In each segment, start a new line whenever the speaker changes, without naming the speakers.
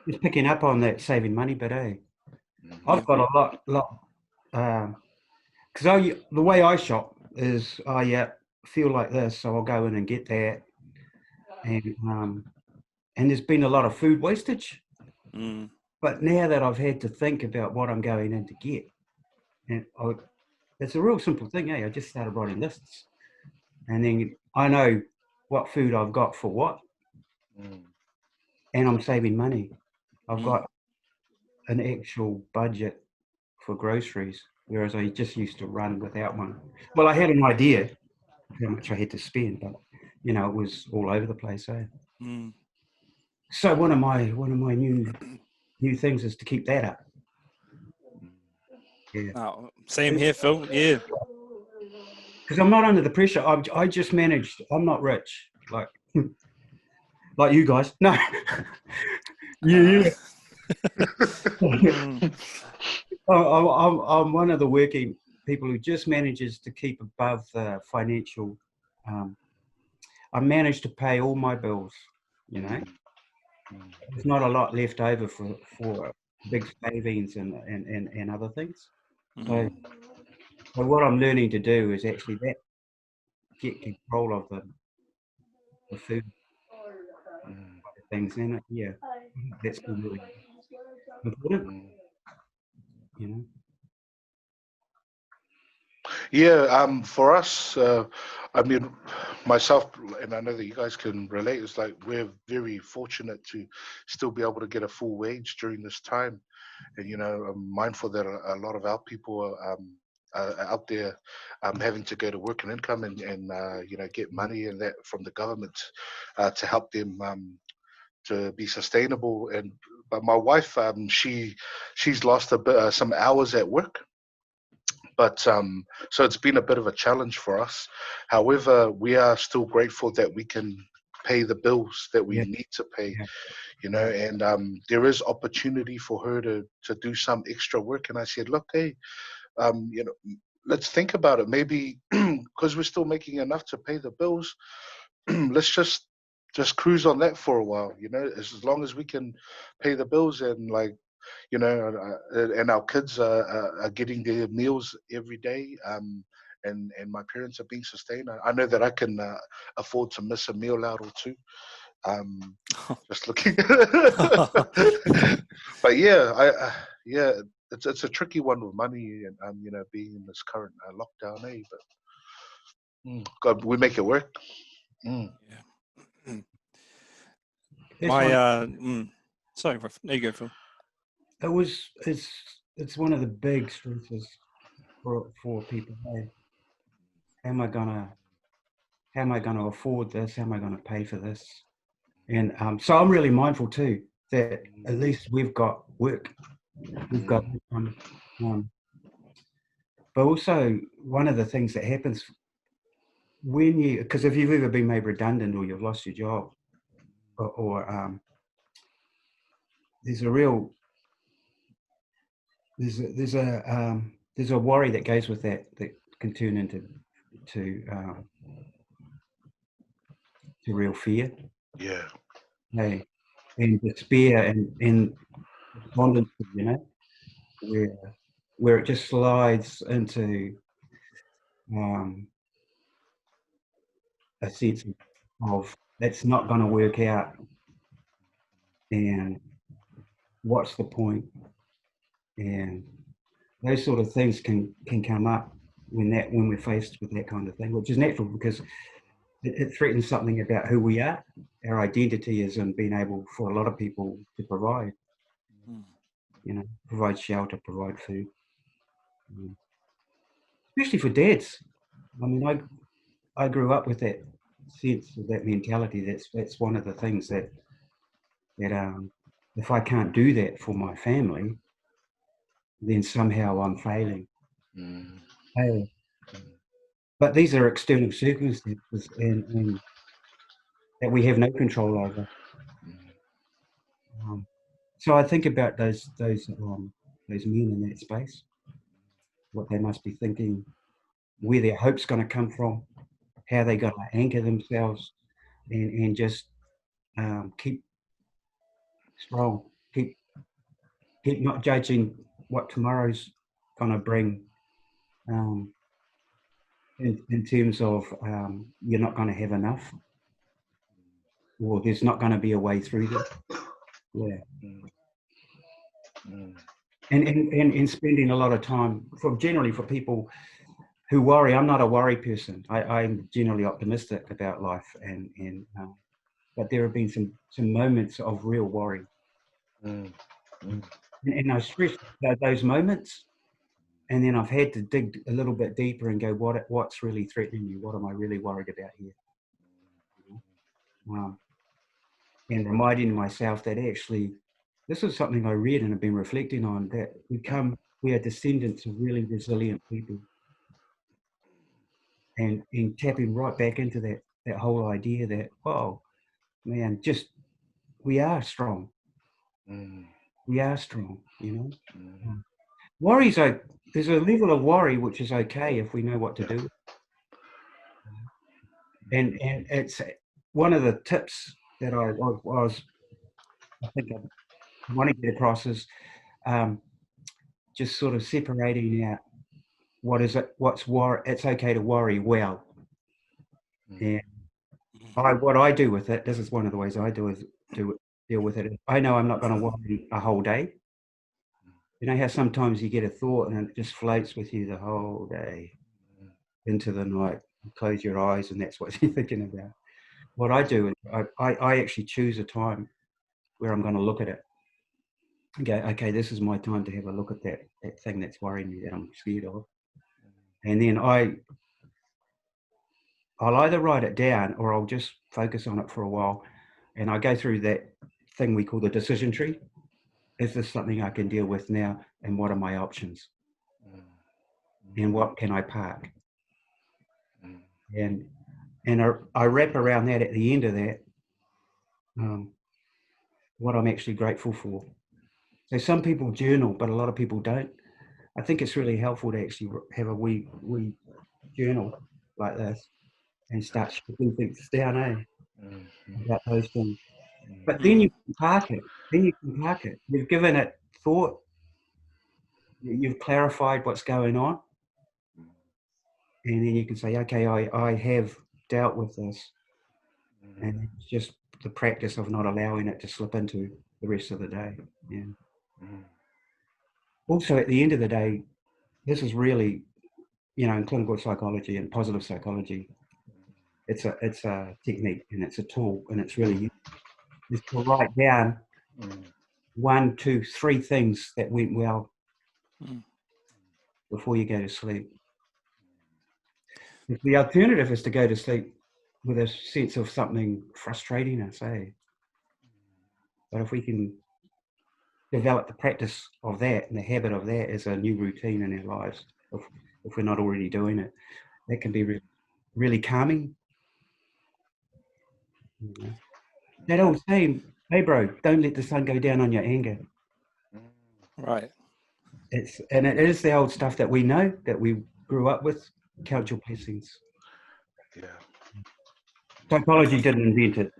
just picking up on that saving money bit, eh? I've
Yeah.
got a lot, because the way I shop is I feel like this, so I'll go in and get that, and and there's been a lot of food wastage.
Mm.
But now that I've had to think about what I'm going in to get, and it's a real simple thing, eh? I just started writing lists, and then I know what food I've got for what,
Mm.
and I'm saving money. I've
Mm.
got an actual budget for groceries, whereas I just used to run without one. Well, I had an idea of how much I had to spend, but it was all over the place. Eh?
Mm.
So one of my new things is to keep that up. Yeah,
Oh, same here, Phil. Yeah.
because I'm not under the pressure. I just managed. I'm not rich like you guys. No,
Uh,
you.
mm.
I'm one of the working people who just manages to keep above the financial. Um, I managed to pay all my bills. You know, there's not a lot left over for big savings and other things. So,
Mm.
so what I'm learning to do is actually get control of the food things in it. Yeah, that's been really important. You know.
Yeah, for us, I mean, myself, and I know that you guys can relate, it's like we're very fortunate to still be able to get a full wage during this time. And, I'm mindful that a lot of our people are out there having to go to work and income and get money and that from the government to help them to be sustainable. But my wife, she's lost a bit, some hours at work, but so it's been a bit of a challenge for us. However, we are still grateful that we can pay the bills that we
Yeah,
need to pay,
yeah,
and there is opportunity for her to do some extra work. And I said, look, hey, let's think about it. Maybe because we're still making enough to pay the bills, let's just cruise on that for a while. As long as we can pay the bills and like and our kids are getting their meals every day. And my parents are being sustained. I know that I can afford to miss a meal out or two. Um, just looking, but yeah, yeah, it's a tricky one with money and being in this current lockdown. But God, we make it work. Mm.
Yeah.
that's
My
one.
sorry, there you go, Phil.
It was. It's one of the big stresses for people. Hey, how am I gonna how am I gonna afford this? How am I gonna pay for this? And so I'm really mindful too that at least we've got work. We've got,
Mm.
um, but also one of the things that happens when because if you've ever been made redundant or you've lost your job, or there's a real there's a worry that goes with that can turn to um, to real fear,
Yeah.
hey, and despair and despondency, where where it just slides into um, a sense of that's not going to work out, and what's the point, and those sort of things can come up when we're faced with that kind of thing, which is natural because it threatens something about who we are. Our identity is in being able for a lot of people to provide,
Mm.
provide shelter, provide food, um, especially for dads. I mean, I grew up with that sense of that mentality. That's one of the things that if I can't do that for my family, then somehow I'm failing.
Mm.
Hey, but these are external circumstances and that we have no control over. Um, so I think about those men in that space, what they must be thinking, where their hope's going to come from, how they're going to anchor themselves, and just keep strong. keep not judging what tomorrow's gonna bring. In terms of you're not going to have enough, or there's not going to be a way through this. Yeah. And spending a lot of time generally for people who worry. I'm not a worry person. I'm generally optimistic about life, but there have been some moments of real worry, and I stress those moments. And then I've had to dig a little bit deeper and go, what's really threatening you? What am I really worried about here? And reminding myself that actually, this is something I read and have been reflecting on, that we are descendants of really resilient people. And tapping right back into that whole idea that, oh, man, we are strong. We are strong, you know. Worry's there's a level of worry which is okay if we know what to do. And it's one of the tips that I think I want to get across is just sort of separating out what's worry. It's okay to worry well. And what I do with it, this is one of the ways I deal with it. I know I'm not going to worry a whole day. You know how sometimes you get a thought and it just floats with you the whole day into the night. You close your eyes and that's what you're thinking about. What I do is I actually choose a time where I'm going to look at it and go, okay, this is my time to have a look at that thing that's worrying me, that I'm scared of. And then I'll either write it down or I'll just focus on it for a while. And I go through that thing we call the decision tree. Is this something I can deal with now? And what are my options? And what can I park? And I wrap around that at the end of that, what I'm actually grateful for. So some people journal, but a lot of people don't. I think it's really helpful to actually have a wee journal like this and start shooting things down, about those things. But then you can park it. You've given it thought. You've clarified what's going on. And then you can say, okay, I have dealt with this. And it's just the practice of not allowing it to slip into the rest of the day. Yeah. Also, at the end of the day, this is really, in clinical psychology and positive psychology, it's a technique and it's a tool, and it's really useful to write down 1, 2, 3 things that went well before you go to sleep. If the alternative is to go to sleep with a sense of something frustrating us, but if we can develop the practice of that and the habit of that as a new routine in our lives, if we're not already doing it, that can be really calming. That old saying, hey bro, don't let the sun go down on your anger.
Right.
It is the old stuff that we know, that we grew up with. Count your blessings.
Yeah.
Psychology didn't invent it.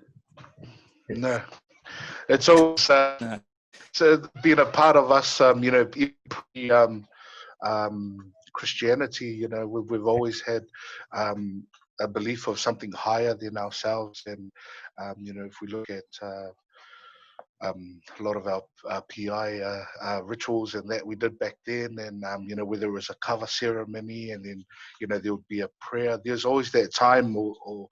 No, it's always been a part of us. Christianity. We've always had a belief of something higher than ourselves, and if we look at a lot of our PI rituals and that we did back then, and whether it was a cover ceremony, and then there would be a prayer. There's always that time, or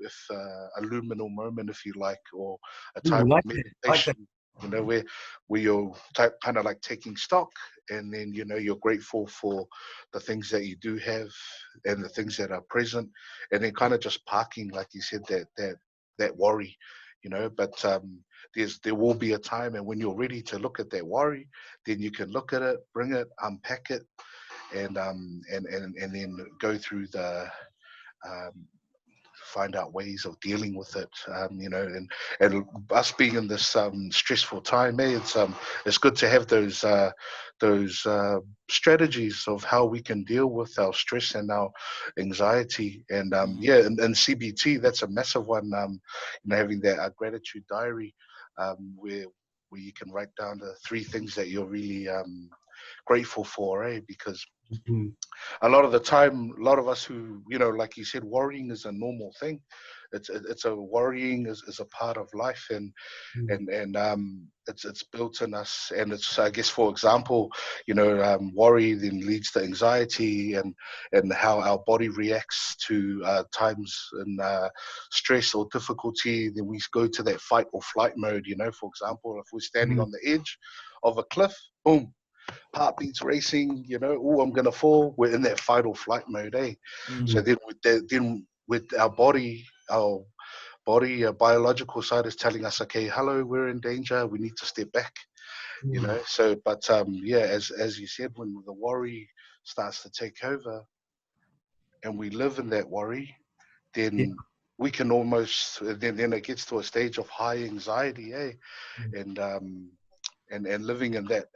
if a luminal moment, if you like, or a time of meditation. Where you're kind of like taking stock, and then you're grateful for the things that you do have and the things that are present, and then kind of just parking, like you said, that worry, but there will be a time, and when you're ready to look at that worry, then you can look at it, bring it, unpack it, and then go through the find out ways of dealing with it, and us being in this stressful time, it's good to have those strategies of how we can deal with our stress and our anxiety, and and CBT, that's a massive one. Having that gratitude diary, where where you can write down the 3 things that you're really grateful for, because
Mhm.
a lot of the time, a lot of us who, like you said, worrying is a normal thing. It's a worrying is a part of life, and
Mm.
it's built in us. And it's, I guess, for example, worry then leads to anxiety, and how our body reacts to times in stress or difficulty. Then we go to that fight or flight mode. For example, if we're standing
Mm.
on the edge of a cliff, boom, heartbeats racing, oh, I'm gonna fall. We're in that fight or flight mode, eh? So
Mm.
then with our body, biological side is telling us, okay, hello, we're in danger. We need to step back,
Mm.
So, but yeah, as you said, when the worry starts to take over, and we live in that worry,
Yeah.
then we can almost then it gets to a stage of high anxiety, eh?
Mm.
And and living in that,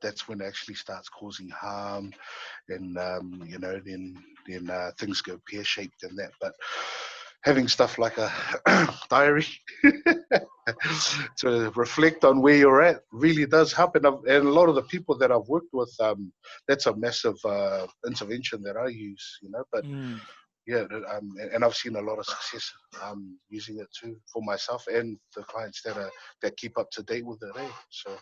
that's when it actually starts causing harm, and then things go pear shaped and that. But having stuff like a diary to reflect on where you're at really does help. And a lot of the people that I've worked with, that's a massive intervention that I use, But
Mm.
yeah, and I've seen a lot of success using it too for myself and the clients that keep up to date with it. So.